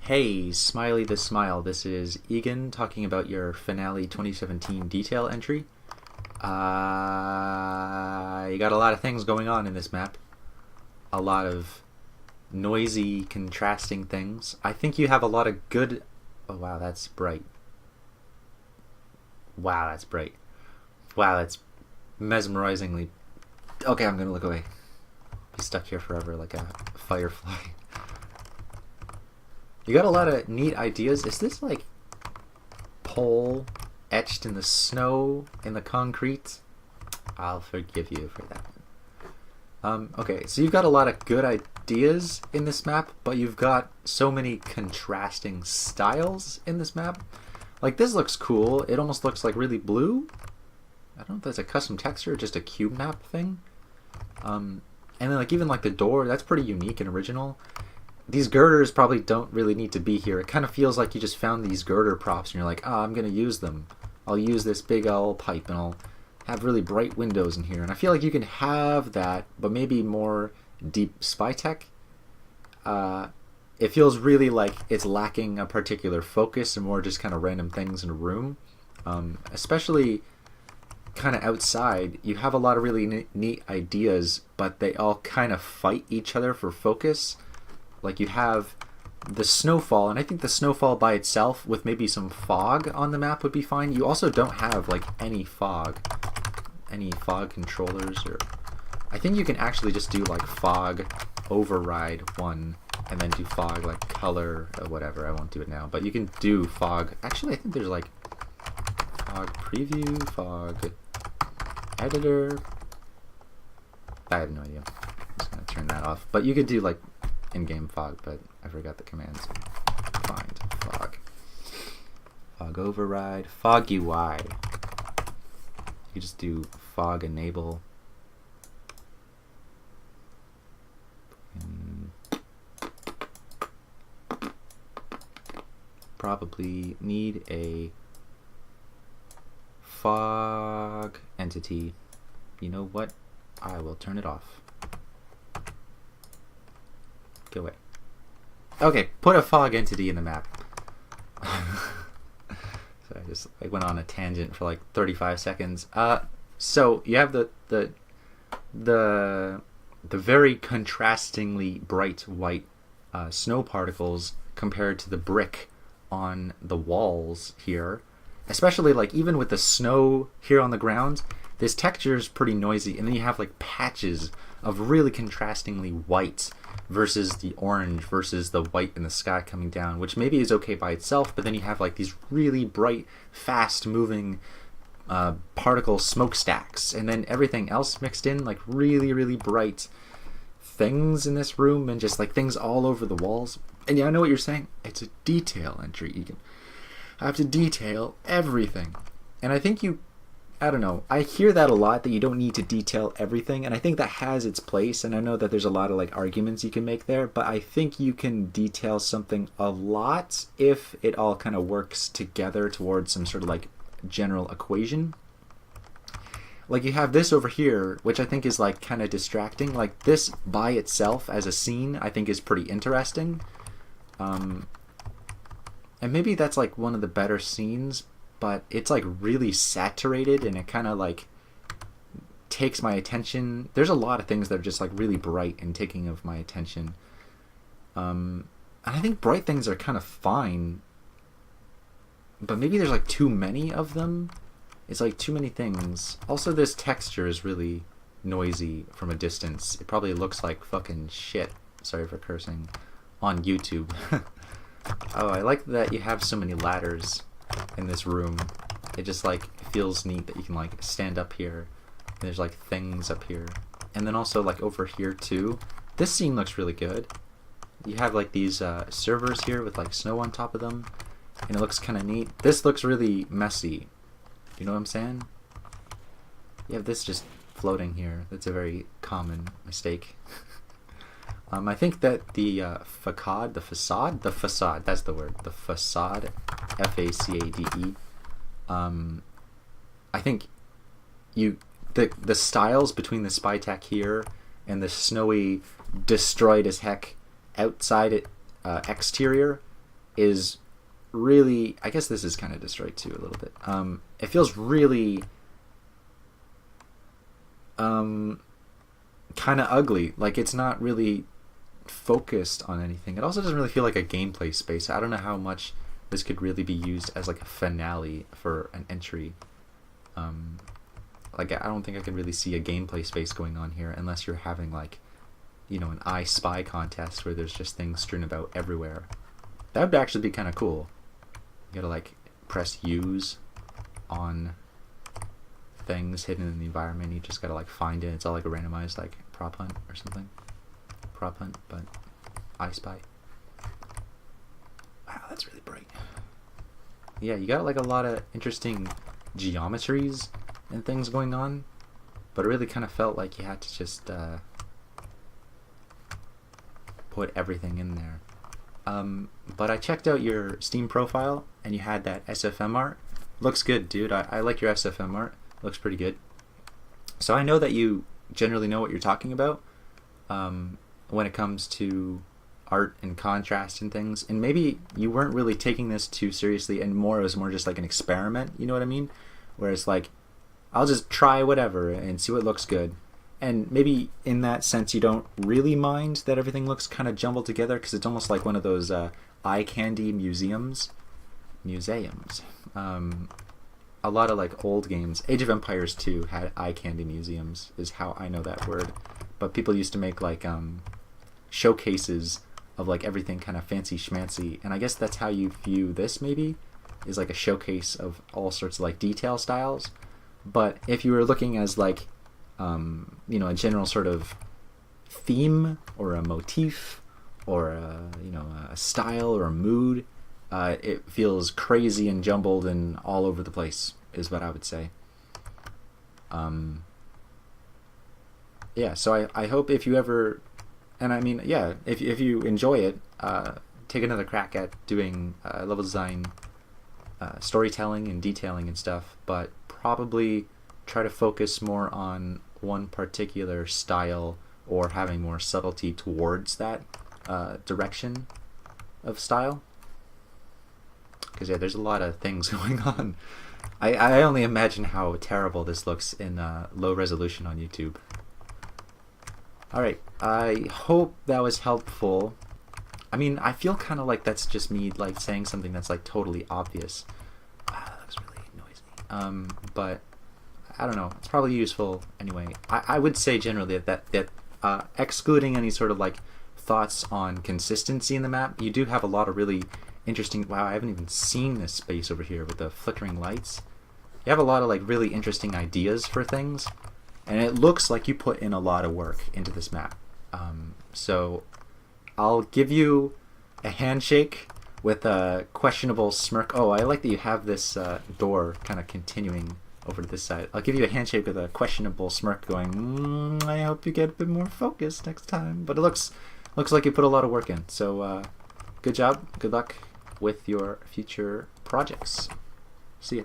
Hey, Smiley the Smile. This is Egan talking about your Finale 2017 detail entry. You got a lot of things going on in this map. A lot of noisy, contrasting things. I think you have a lot of good... Oh, wow, that's bright. Wow, that's bright. Wow, that's mesmerizingly... Okay, I'm gonna look away. Be stuck here forever like a firefly. You got a lot of neat ideas. Is this like pole etched in the snow, in the concrete? I'll forgive you for that. Okay, so you've got a lot of good ideas in this map, but you've got so many contrasting styles in this map. Like, this looks cool. It almost looks like really blue. I don't know if that's a custom texture or just a cube map thing. And then like even like the door, that's pretty unique and original. These girders probably don't really need to be here. It kind of feels like you just found these girder props and you're like, I'm going to use them. I'll use this big old pipe and I'll have really bright windows in here. And I feel like you can have that, but maybe more deep spy tech. It feels really like it's lacking a particular focus and more just kind of random things in a room. Especially kind of outside, you have a lot of really neat ideas, but they all kind of fight each other for focus. Like you have the snowfall, and I think the snowfall by itself with maybe some fog on the map would be fine. You also don't have like any fog controllers, or I think you can actually just do like fog override 1 and then do fog like color or whatever. I won't do it now, but you can do fog. Actually, I think there's like fog preview, fog editor. I have no idea. I'm just gonna turn that off. But you could do like in-game fog, but I forgot the commands. Find fog. Fog override. Fog UI. You just do fog enable. And probably need a fog entity. You know what? I will turn it off. Go away. Okay, put a fog entity in the map. So I went on a tangent for like 35 seconds. So you have the very contrastingly bright white snow particles compared to the brick on the walls here. Especially like even with the snow here on the ground, this texture is pretty noisy, and then you have like patches of really contrastingly white versus the orange versus the white in the sky coming down, which maybe is okay by itself, but then you have like these really bright, fast moving particle smokestacks, and then everything else mixed in, like really, really bright things in this room, and just like things all over the walls. And yeah, I know what you're saying. It's a detail entry, Egan. I have to detail everything. And I think I don't know, I hear that a lot, that you don't need to detail everything, and I think that has its place, and I know that there's a lot of like arguments you can make there, but I think you can detail something a lot if it all kind of works together towards some sort of like general equation. Like you have this over here, which I think is like kind of distracting. Like this by itself as a scene I think is pretty interesting. And maybe that's like one of the better scenes, but it's like really saturated and it kind of like takes my attention. There's a lot of things that are just like really bright and taking of my attention. And I think bright things are kind of fine, but maybe there's like too many of them. It's like too many things. Also, this texture is really noisy from a distance. It probably looks like fucking shit. Sorry for cursing on YouTube. Oh, I like that you have so many ladders in this room. It just like feels neat that you can like stand up here and there's like things up here, and then also like over here too. This scene looks really good. You have like these servers here with like snow on top of them, and it looks kind of neat. This looks really messy. You know what I'm saying? You have this just floating here. That's a very common mistake. I think that the facade, that's the word, the facade, F-A-C-A-D-E, I think the styles between the spy tech here and the snowy, destroyed as heck outside exterior is really, I guess this is kind of destroyed too a little bit. It feels really kind of ugly. Like it's not really focused on anything. It also doesn't really feel like a gameplay space. I don't know how much this could really be used as like a finale for an entry. Like I don't think I can really see a gameplay space going on here unless you're having like, you know, an I Spy contest where there's just things strewn about everywhere. That would actually be kind of cool. You gotta like press use on things hidden in the environment. You just gotta like find it. It's all like a randomized like prop hunt or something. Prop hunt, but I Spy. Wow, that's really bright. Yeah, you got like a lot of interesting geometries and things going on, but it really kind of felt like you had to just put everything in there. But I checked out your Steam profile and you had that SFM art. Looks good, dude. I like your SFM art. Looks pretty good. So I know that you generally know what you're talking about when it comes to art and contrast and things, and maybe you weren't really taking this too seriously and it was more just like an experiment, you know what I mean? Whereas like, I'll just try whatever and see what looks good. And maybe in that sense you don't really mind that everything looks kind of jumbled together, because it's almost like one of those eye candy museums. A lot of like old games, Age of Empires 2 had eye candy museums, is how I know that word. But people used to make like showcases of like everything kind of fancy schmancy, and I guess that's how you view this, maybe, is like a showcase of all sorts of like detail styles. But if you were looking as like you know, a general sort of theme or a motif or a, you know, a style or a mood, it feels crazy and jumbled and all over the place, is what I would say. Yeah, so I hope if you ever, and I mean, yeah, if you enjoy it, take another crack at doing level design, storytelling and detailing and stuff, but probably try to focus more on one particular style or having more subtlety towards that direction of style. Because yeah, there's a lot of things going on. I only imagine how terrible this looks in low resolution on YouTube. Alright, I hope that was helpful. I mean, I feel kind of like that's just me like saying something that's like totally obvious. That looks really noisy. But I don't know, it's probably useful anyway. I would say generally that excluding any sort of like thoughts on consistency in the map, you do have a lot of really interesting, wow, I haven't even seen this space over here with the flickering lights. You have a lot of like really interesting ideas for things, and it looks like you put in a lot of work into this map. So I'll give you a handshake with a questionable smirk. Oh, I like that you have this door kind of continuing over to this side. I'll give you a handshake with a questionable smirk going, I hope you get a bit more focused next time. But it looks like you put a lot of work in. So good job. Good luck with your future projects. See ya.